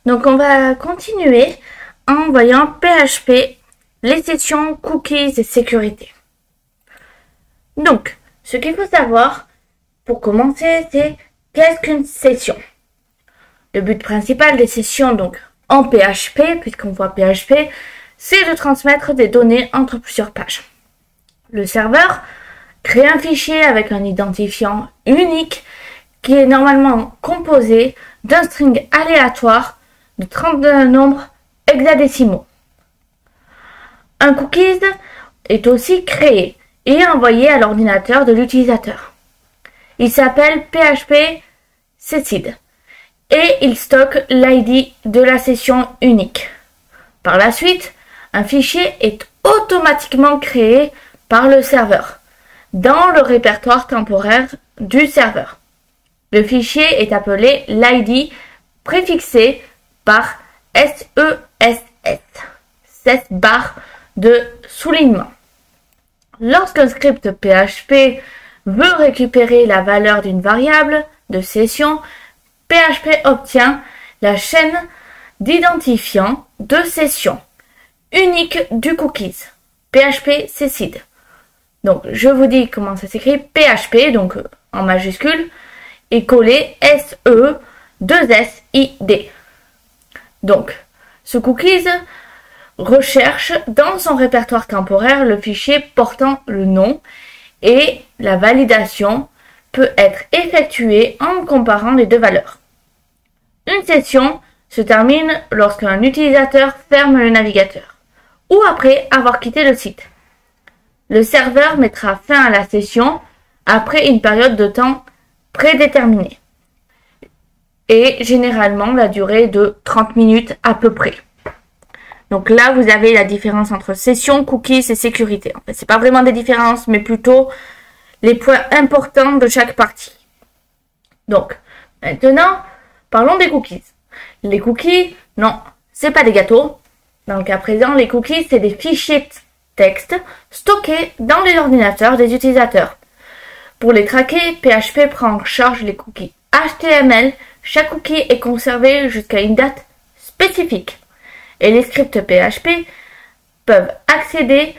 Donc on va continuer en voyant PHP, les sessions, cookies et sécurité. Donc, ce qu'il faut savoir pour commencer, c'est qu'est-ce qu'une session? Le but principal des sessions, donc en PHP, puisqu'on voit PHP, c'est de transmettre des données entre plusieurs pages. Le serveur crée un fichier avec un identifiant unique qui est normalement composé d'un string aléatoire de 32 nombres hexadécimaux. Un cookies est aussi créé et envoyé à l'ordinateur de l'utilisateur. Il s'appelle PHP Seed et il stocke l'ID de la session unique. Par la suite, un fichier est automatiquement créé par le serveur dans le répertoire temporaire du serveur. Le fichier est appelé l'ID préfixé par SESS, 16 barres de soulignement. Lorsqu'un script PHP veut récupérer la valeur d'une variable de session, PHP obtient la chaîne d'identifiants de session unique du cookies, PHP Seed. Donc, je vous dis comment ça s'écrit, PHP, donc en majuscule, et collé SE2SID. Donc, ce cookies recherche dans son répertoire temporaire le fichier portant le nom et la validation peut être effectuée en comparant les deux valeurs. Une session se termine lorsqu'un utilisateur ferme le navigateur ou après avoir quitté le site. Le serveur mettra fin à la session après une période de temps prédéterminée et généralement la durée de 30 minutes à peu près. Donc là, vous avez la différence entre session, cookies et sécurité. En fait, c'est pas vraiment des différences, mais plutôt les points importants de chaque partie. Donc, maintenant, parlons des cookies. Les cookies, non, c'est pas des gâteaux. Dans le cas présent, les cookies, c'est des fichiers texte stockés dans les ordinateurs des utilisateurs. Pour les traquer, PHP prend en charge les cookies HTML. Chaque cookie est conservé jusqu'à une date spécifique. Et les scripts PHP peuvent accéder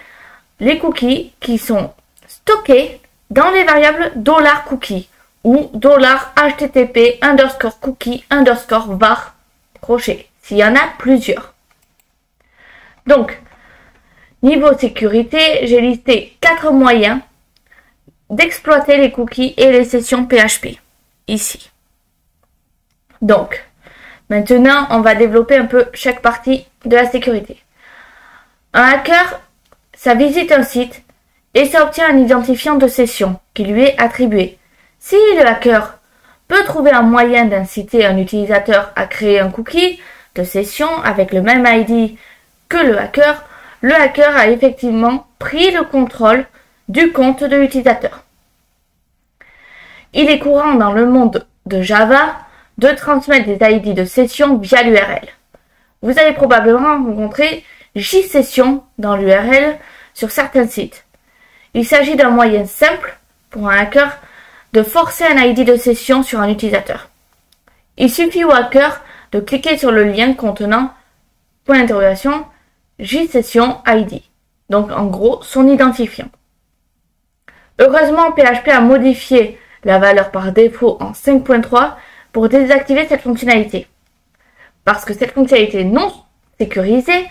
les cookies qui sont stockés dans les variables $cookie ou $http_cookie_var crochet, s'il y en a plusieurs. Donc, niveau sécurité, j'ai listé 4 moyens d'exploiter les cookies et les sessions PHP, ici. Donc, maintenant, on va développer un peu chaque partie de la sécurité. Un hacker, ça visite un site et ça obtient un identifiant de session qui lui est attribué. Si le hacker peut trouver un moyen d'inciter un utilisateur à créer un cookie de session avec le même ID que le hacker a effectivement pris le contrôle du compte de l'utilisateur. Il est courant dans le monde de Java de transmettre des ID de session via l'URL. Vous allez probablement rencontrer JSession dans l'URL sur certains sites. Il s'agit d'un moyen simple pour un hacker de forcer un ID de session sur un utilisateur. Il suffit au hacker de cliquer sur le lien contenant JSession ID, donc en gros son identifiant. Heureusement, PHP a modifié la valeur par défaut en 5.3 pour désactiver cette fonctionnalité. Parce que cette fonctionnalité non sécurisée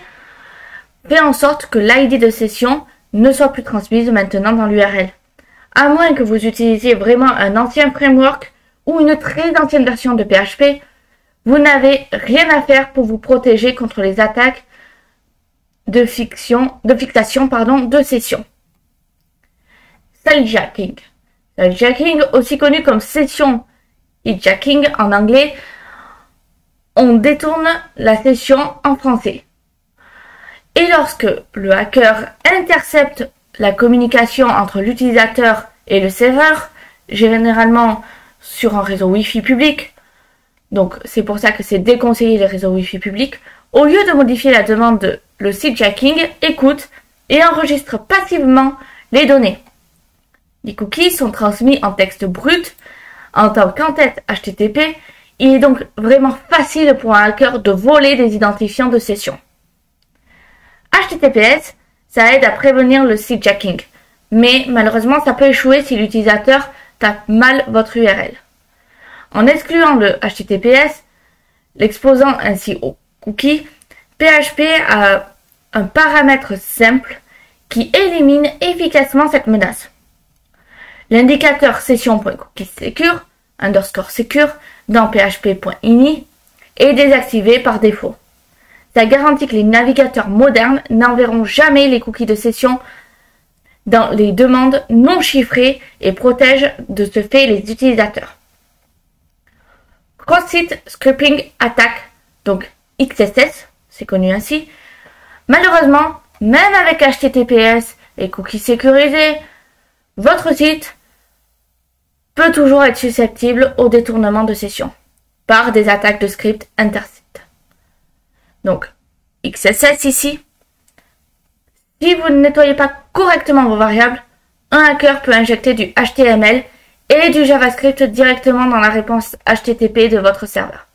fait en sorte que l'ID de session ne soit plus transmise maintenant dans l'URL. À moins que vous utilisiez vraiment un ancien framework ou une très ancienne version de PHP, vous n'avez rien à faire pour vous protéger contre les attaques de fixation de session. Self-jacking. Self-jacking, aussi connu comme session hijacking en anglais, on détourne la session en français. Et lorsque le hacker intercepte la communication entre l'utilisateur et le serveur, généralement sur un réseau Wi-Fi public, donc c'est pour ça que c'est déconseillé les réseaux Wi-Fi publics, au lieu de modifier la demande, le self-jacking écoute et enregistre passivement les données. Les cookies sont transmis en texte brut en tant qu'entête HTTP Il est donc vraiment facile pour un hacker de voler des identifiants de session. HTTPS, ça aide à prévenir le site jacking, mais malheureusement ça peut échouer si l'utilisateur tape mal votre URL. En excluant le HTTPS, l'exposant ainsi au cookie, PHP a un paramètre simple qui élimine efficacement cette menace. L'indicateur session.cookiesecure _secure dans php.ini est désactivé par défaut. Ça garantit que les navigateurs modernes n'enverront jamais les cookies de session dans les demandes non chiffrées et protège de ce fait les utilisateurs. Cross-Site Scripting Attack, donc XSS, c'est connu ainsi. Malheureusement, même avec HTTPS et cookies sécurisés, votre site peut toujours être susceptible au détournement de session par des attaques de script intersites. Donc, XSS ici. Si vous ne nettoyez pas correctement vos variables, un hacker peut injecter du HTML et du JavaScript directement dans la réponse HTTP de votre serveur.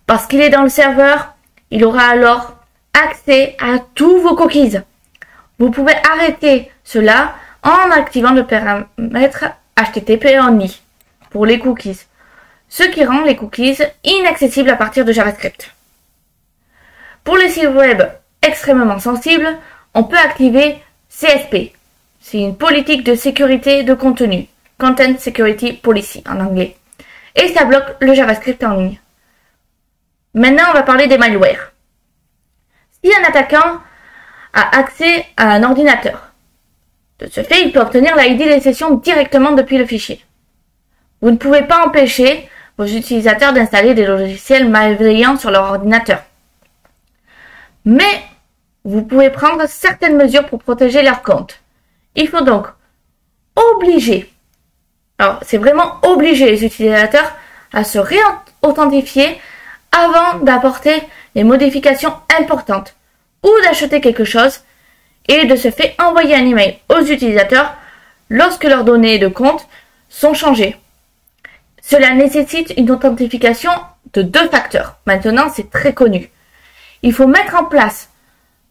Parce qu'il est dans le serveur, il aura alors accès à tous vos cookies. Vous pouvez arrêter cela en activant le paramètre HTTP only pour les cookies, ce qui rend les cookies inaccessibles à partir de JavaScript. Pour les sites web extrêmement sensibles, on peut activer CSP. C'est une politique de sécurité de contenu, Content Security Policy en anglais, et ça bloque le JavaScript en ligne. Maintenant, on va parler des malwares. Si un attaquant a accès à un ordinateur, de ce fait, il peut obtenir l'ID des sessions directement depuis le fichier. Vous ne pouvez pas empêcher vos utilisateurs d'installer des logiciels malveillants sur leur ordinateur. Mais vous pouvez prendre certaines mesures pour protéger leur compte. Il faut donc obliger, alors c'est vraiment obliger les utilisateurs à se réauthentifier avant d'apporter les modifications importantes ou d'acheter quelque chose et de ce fait envoyer un email aux utilisateurs lorsque leurs données de compte sont changées. Cela nécessite une authentification de 2 facteurs. Maintenant, c'est très connu. Il faut mettre en place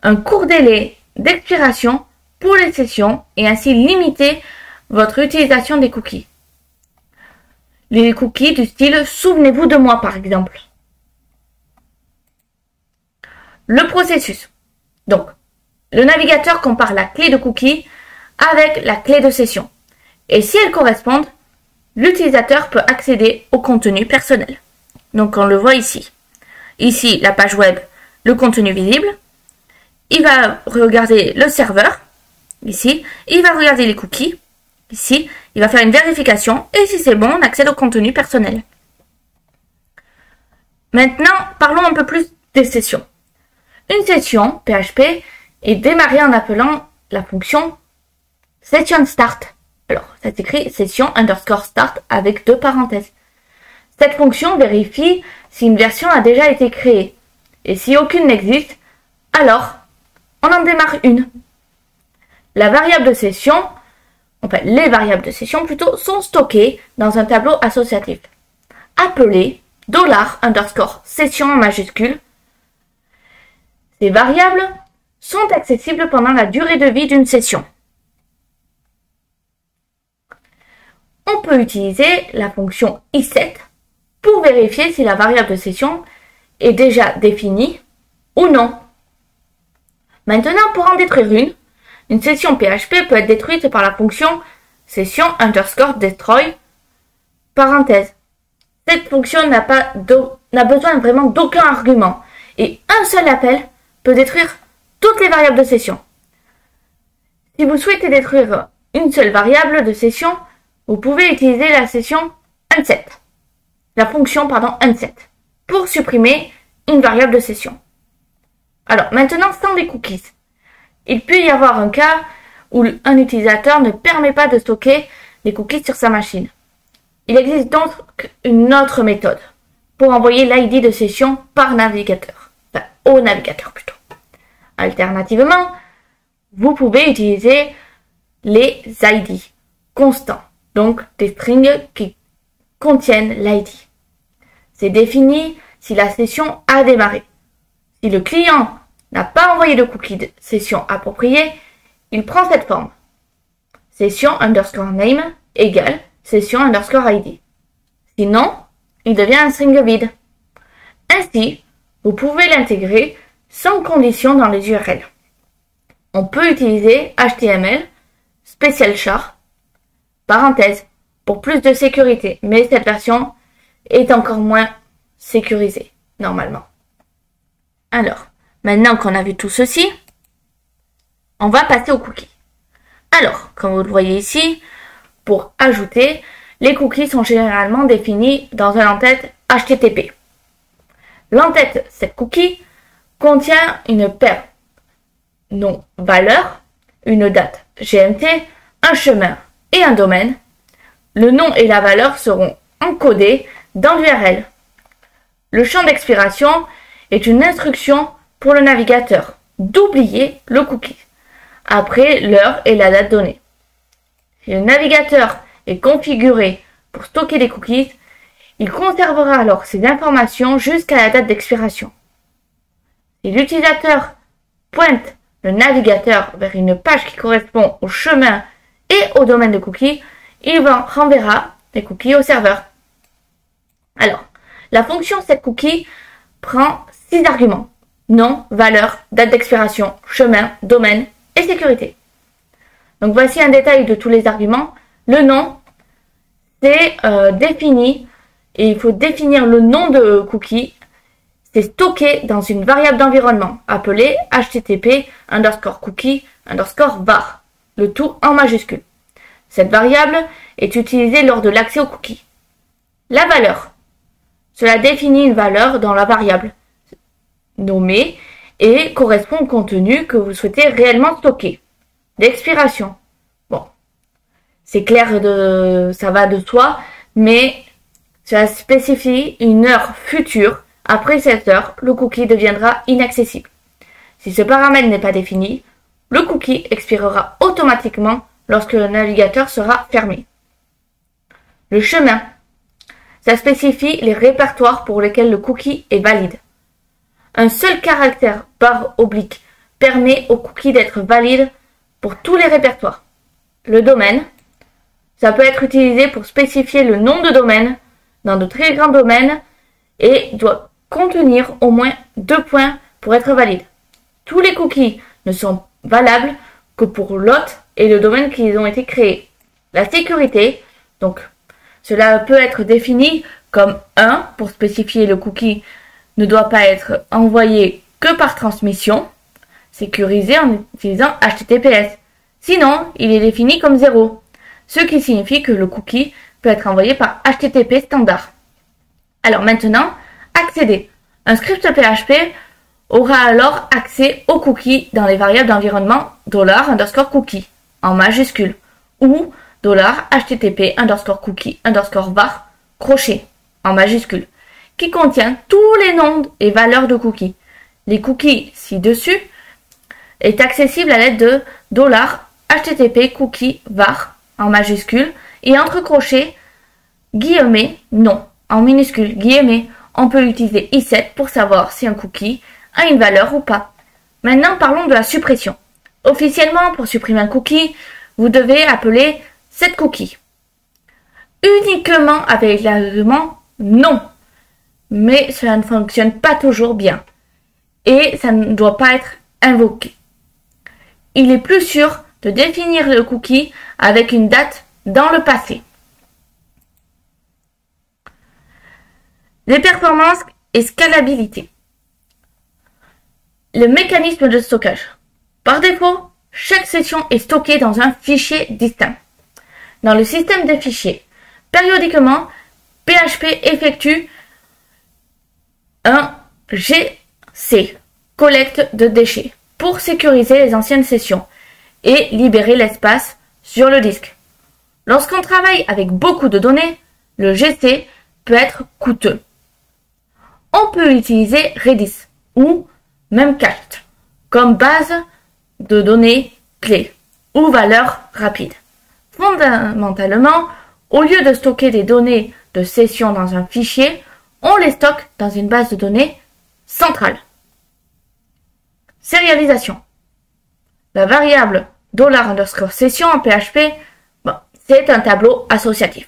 un court délai d'expiration pour les sessions et ainsi limiter votre utilisation des cookies. Les cookies du style « Souvenez-vous de moi » par exemple. Le processus. Donc, le navigateur compare la clé de cookie avec la clé de session. Et si elles correspondent, l'utilisateur peut accéder au contenu personnel. Donc, on le voit ici. Ici, la page web, le contenu visible. Il va regarder le serveur. Ici, il va regarder les cookies. Ici, il va faire une vérification. Et si c'est bon, on accède au contenu personnel. Maintenant, parlons un peu plus des sessions. Une session PHP est démarrée en appelant la fonction session_start. Alors, ça s'écrit session_start avec 2 parenthèses. Cette fonction vérifie si une version a déjà été créée. Et si aucune n'existe, alors on en démarre une. La variable de session, enfin les variables de session plutôt, sont stockées dans un tableau associatif appelé $_session en majuscule. Ces variables sont accessibles pendant la durée de vie d'une session. On peut utiliser la fonction iset pour vérifier si la variable de session est déjà définie ou non. Maintenant, pour en détruire une session PHP peut être détruite par la fonction session_destroy parenthèse. Cette fonction n'a besoin vraiment d'aucun argument et un seul appel peut détruire toutes les variables de session. Si vous souhaitez détruire une seule variable de session, vous pouvez utiliser la fonction unset pour supprimer une variable de session. Alors maintenant, sans les cookies, il peut y avoir un cas où un utilisateur ne permet pas de stocker les cookies sur sa machine. Il existe donc une autre méthode pour envoyer l'ID de session par navigateur, enfin au navigateur plutôt. Alternativement, vous pouvez utiliser les ID constants, donc des strings qui contiennent l'ID. C'est défini si la session a démarré. Si le client n'a pas envoyé de cookie de session approprié, il prend cette forme. Session_name égale session_id. Sinon, il devient un string vide. Ainsi, vous pouvez l'intégrer sans condition dans les URL. On peut utiliser HTML, special char, parenthèse, pour plus de sécurité, mais cette version est encore moins sécurisée, normalement. Alors, maintenant qu'on a vu tout ceci, on va passer aux cookies. Alors, comme vous le voyez ici, pour ajouter, les cookies sont généralement définis dans un en-tête HTTP. L'en-tête setCookie contient une paire nom valeur, une date GMT, un chemin et un domaine. Le nom et la valeur seront encodés dans l'URL. Le champ d'expiration est une instruction pour le navigateur d'oublier le cookie après l'heure et la date donnée. Si le navigateur est configuré pour stocker des cookies, il conservera alors ces informations jusqu'à la date d'expiration. Si l'utilisateur pointe le navigateur vers une page qui correspond au chemin et au domaine de cookies, il renverra les cookies au serveur. Alors, la fonction setCookie prend 6 arguments: nom, valeur, date d'expiration, chemin, domaine et sécurité. Donc voici un détail de tous les arguments. Le nom, c'est défini et il faut définir le nom de cookie. C'est stocké dans une variable d'environnement appelée http_cookie_var, le tout en majuscule. Cette variable est utilisée lors de l'accès au cookie. La valeur. Cela définit une valeur dans la variable nommée et correspond au contenu que vous souhaitez réellement stocker. L'expiration. Bon, c'est clair, ça va de soi, mais cela spécifie une heure future. Après cette heure, le cookie deviendra inaccessible. Si ce paramètre n'est pas défini, le cookie expirera automatiquement lorsque le navigateur sera fermé. Le chemin. Ça spécifie les répertoires pour lesquels le cookie est valide. Un seul caractère // permet au cookie d'être valide pour tous les répertoires. Le domaine. Ça peut être utilisé pour spécifier le nom de domaine dans de très grands domaines et doit contenir au moins 2 points pour être valide. Tous les cookies ne sont valables que pour l'hôte et le domaine qui ont été créés. La sécurité, donc cela peut être défini comme 1 pour spécifier le cookie ne doit pas être envoyé que par transmission, sécurisé en utilisant HTTPS. Sinon, il est défini comme 0, ce qui signifie que le cookie peut être envoyé par HTTP standard. Alors maintenant, accéder. Un script PHP aura alors accès aux cookies dans les variables d'environnement $_cookie en majuscule ou $http_cookie_var crochet en majuscule qui contient tous les noms et valeurs de cookies. Les cookies ci-dessus est accessible à l'aide de $http://cookie_var en majuscule et entre crochets guillemets nom en minuscule guillemets. On peut utiliser i7 pour savoir si un cookie a une valeur ou pas. Maintenant, parlons de la suppression. Officiellement, pour supprimer un cookie, vous devez appeler setCookie. Uniquement avec l'argument non. Mais cela ne fonctionne pas toujours bien. Et ça ne doit pas être invoqué. Il est plus sûr de définir le cookie avec une date dans le passé. Les performances et scalabilité. Le mécanisme de stockage. Par défaut, chaque session est stockée dans un fichier distinct. Dans le système de fichiers, périodiquement, PHP effectue un GC, collecte de déchets, pour sécuriser les anciennes sessions et libérer l'espace sur le disque. Lorsqu'on travaille avec beaucoup de données, le GC peut être coûteux. On peut utiliser Redis ou Memcached comme base de données clés ou valeurs rapides. Fondamentalement, au lieu de stocker des données de session dans un fichier, on les stocke dans une base de données centrale. Sérialisation. La variable $_session en PHP, c'est un tableau associatif.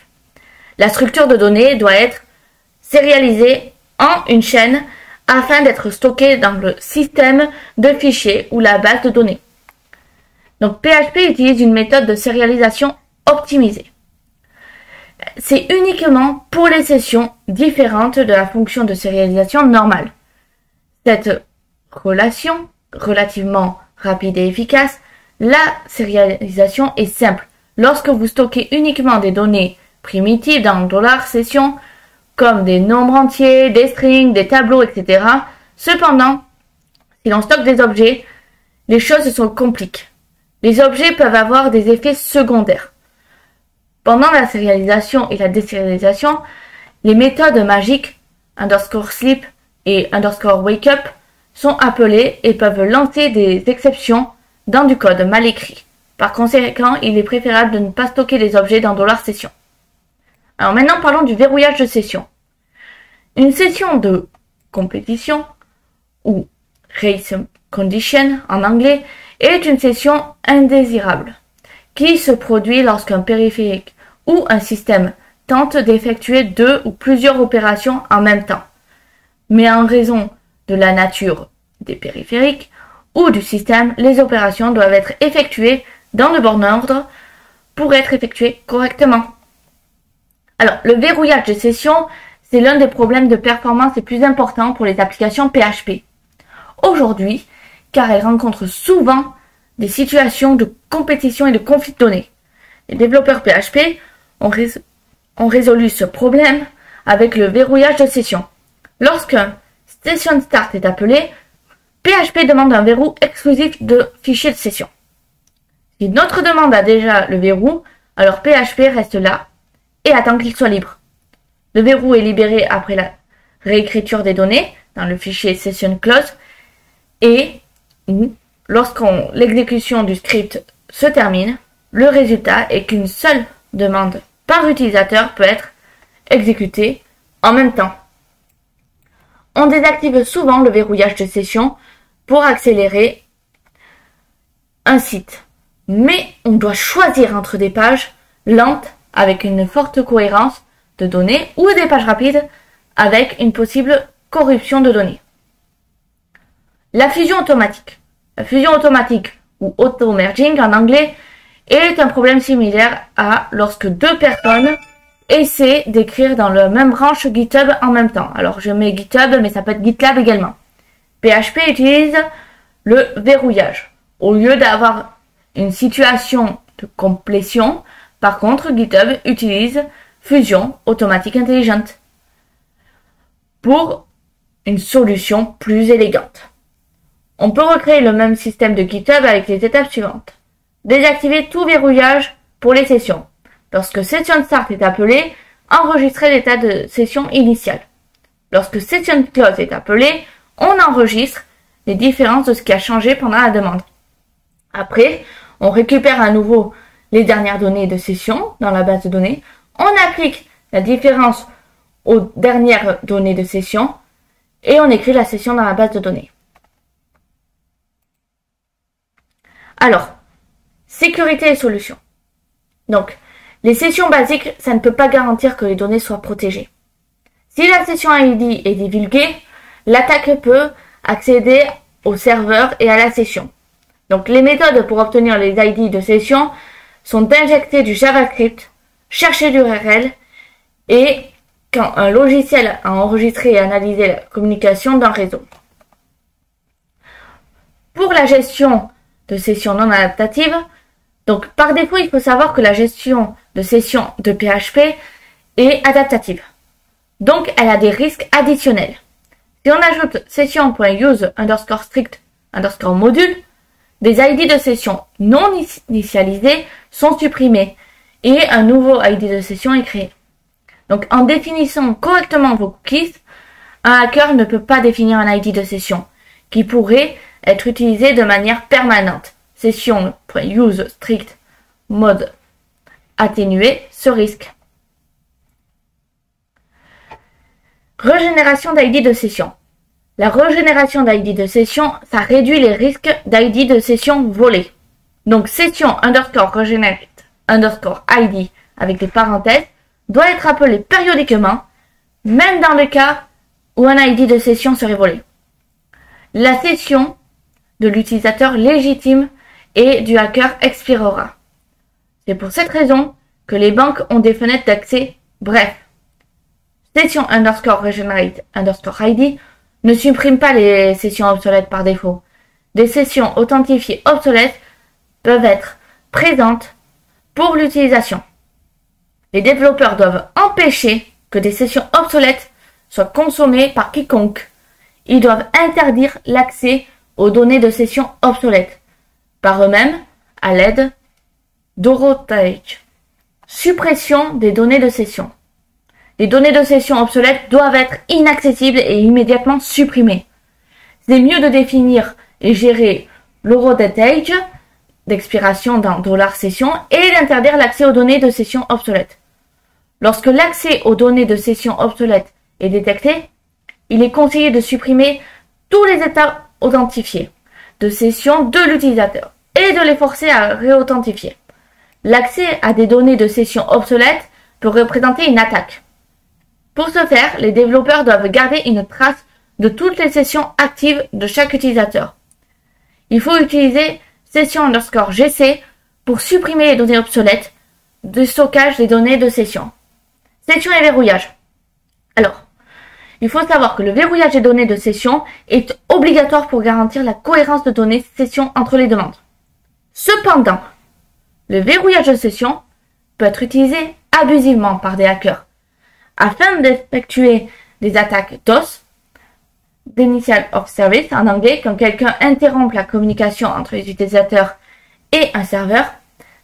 La structure de données doit être sérialisée en une chaîne afin d'être stockée dans le système de fichiers ou la base de données. Donc PHP utilise une méthode de sérialisation optimisée. C'est uniquement pour les sessions différentes de la fonction de sérialisation normale. Cette relation, relativement rapide et efficace, la sérialisation est simple. Lorsque vous stockez uniquement des données primitives dans $session, comme des nombres entiers, des strings, des tableaux, etc. Cependant, si l'on stocke des objets, les choses se compliquent. Les objets peuvent avoir des effets secondaires. Pendant la sérialisation et la désérialisation, les méthodes magiques _sleep et _wakeup sont appelées et peuvent lancer des exceptions dans du code mal écrit. Par conséquent, il est préférable de ne pas stocker les objets dans $session. Alors maintenant, parlons du verrouillage de session. Une session de compétition, ou race condition en anglais, est une session indésirable, qui se produit lorsqu'un périphérique ou un système tente d'effectuer 2 ou plusieurs opérations en même temps. Mais en raison de la nature des périphériques ou du système, les opérations doivent être effectuées dans le bon ordre pour être effectuées correctement. Alors, le verrouillage de session, c'est l'un des problèmes de performance les plus importants pour les applications PHP. Aujourd'hui, car elles rencontrent souvent des situations de compétition et de conflit de données. Les développeurs PHP ont résolu ce problème avec le verrouillage de session. Lorsqu'un session start est appelé, PHP demande un verrou exclusif de fichier de session. Si notre demande a déjà le verrou, alors PHP reste là et attend qu'il soit libre. Le verrou est libéré après la réécriture des données dans le fichier session close et l'exécution du script se termine, le résultat est qu'une seule demande par utilisateur peut être exécutée en même temps. On désactive souvent le verrouillage de session pour accélérer un site. Mais on doit choisir entre des pages lentes avec une forte cohérence de données ou des pages rapides avec une possible corruption de données. La fusion automatique. La fusion automatique ou auto-merging en anglais est un problème similaire à lorsque deux personnes essaient d'écrire dans la même branche GitHub en même temps. Alors je mets GitHub mais ça peut être GitLab également. PHP utilise le verrouillage. Au lieu d'avoir une situation de complétion, par contre GitHub utilise fusion automatique intelligente pour une solution plus élégante. On peut recréer le même système de GitHub avec les étapes suivantes. Désactiver tout verrouillage pour les sessions. Lorsque session start est appelé, enregistrer l'état de session initiale. Lorsque session close est appelé, on enregistre les différences de ce qui a changé pendant la demande. Après, on récupère à nouveau les dernières données de session dans la base de données. On applique la différence aux dernières données de session et on écrit la session dans la base de données. Alors, sécurité et solutions. Donc, les sessions basiques, ça ne peut pas garantir que les données soient protégées. Si la session ID est divulguée, l'attaque peut accéder au serveur et à la session. Donc, les méthodes pour obtenir les ID de session sont d'injecter du JavaScript, chercher l'URL et quand un logiciel a enregistré et analysé la communication d'un réseau. Pour la gestion de sessions non adaptatives, donc par défaut, il faut savoir que la gestion de sessions de PHP est adaptative. Donc, elle a des risques additionnels. Si on ajoute session.use_strict_module, des ID de session non initialisés sont supprimés et un nouveau ID de session est créé. Donc, en définissant correctement vos cookies, un hacker ne peut pas définir un ID de session qui pourrait être utilisé de manière permanente. Session.useStrictMode atténuer ce risque. Régénération d'ID de session. La régénération d'ID de session, ça réduit les risques d'ID de session volés. Donc session underscore regenerate underscore ID avec des parenthèses doit être appelé périodiquement, même dans le cas où un ID de session serait volé. La session de l'utilisateur légitime et du hacker expirera. C'est pour cette raison que les banques ont des fenêtres d'accès bref. Session underscore regenerate underscore ID ne supprime pas les sessions obsolètes par défaut. Des sessions authentifiées obsolètes peuvent être présentes pour l'utilisation. Les développeurs doivent empêcher que des sessions obsolètes soient consommées par quiconque. Ils doivent interdire l'accès aux données de sessions obsolètes par eux-mêmes à l'aide d'Orotage. Suppression des données de session. Les données de session obsolètes doivent être inaccessibles et immédiatement supprimées. C'est mieux de définir et gérer l'Orotage d'expiration dans $session et d'interdire l'accès aux données de session obsolètes. Lorsque l'accès aux données de session obsolètes est détecté, il est conseillé de supprimer tous les états authentifiés de session de l'utilisateur et de les forcer à réauthentifier. L'accès à des données de session obsolètes peut représenter une attaque. Pour ce faire, les développeurs doivent garder une trace de toutes les sessions actives de chaque utilisateur. Il faut utiliser session underscore GC pour supprimer les données obsolètes de stockage des données de session. Session et verrouillage. Alors, il faut savoir que le verrouillage des données de session est obligatoire pour garantir la cohérence de données session entre les demandes. Cependant, le verrouillage de session peut être utilisé abusivement par des hackers afin d'effectuer des attaques DOS, Denial of Service en anglais, quand quelqu'un interrompt la communication entre les utilisateurs et un serveur.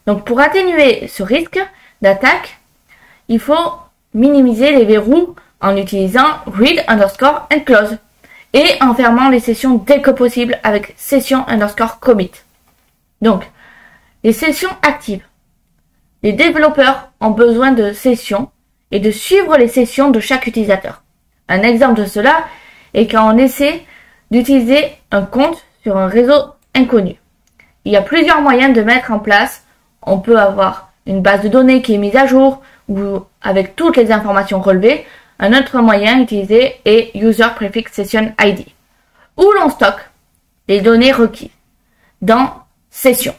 Donc pour atténuer ce risque d'attaque, il faut minimiser les verrous en utilisant read underscore and close et en fermant les sessions dès que possible avec session underscore commit. Donc, les sessions actives. Les développeurs ont besoin de sessions et de suivre les sessions de chaque utilisateur. Un exemple de cela est quand on essaie d'utiliser un compte sur un réseau inconnu. Il y a plusieurs moyens de mettre en place. On peut avoir une base de données qui est mise à jour ou avec toutes les informations relevées. Un autre moyen utilisé est User Prefix Session ID, où l'on stocke les données requises dans Session.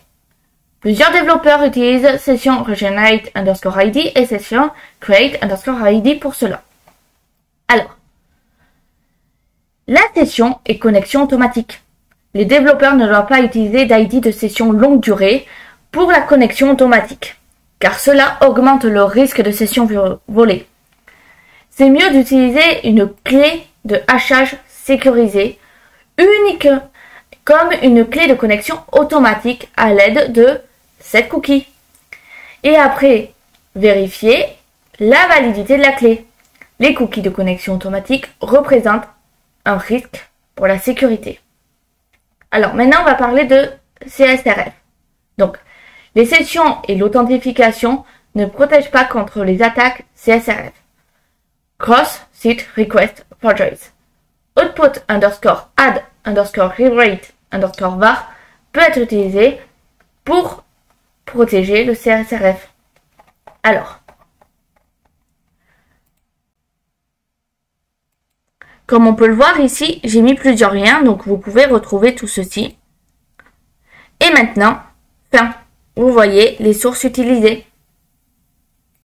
Plusieurs développeurs utilisent Session Regenerate underscore ID et Session Create underscore ID pour cela. Alors, la session est connexion automatique. Les développeurs ne doivent pas utiliser d'ID de session longue durée pour la connexion automatique, car cela augmente le risque de session volée. C'est mieux d'utiliser une clé de hachage sécurisée, unique comme une clé de connexion automatique à l'aide de set cookies. Et après, vérifier la validité de la clé. Les cookies de connexion automatique représentent un risque pour la sécurité. Alors maintenant, on va parler de CSRF. Donc, les sessions et l'authentification ne protègent pas contre les attaques CSRF. Cross-Site Request Forgeries. Output underscore add underscore rewrite underscore var peut être utilisé pour protéger le CSRF. Alors, comme on peut le voir ici, j'ai mis plusieurs liens, donc vous pouvez retrouver tout ceci. Et maintenant, vous voyez les sources utilisées.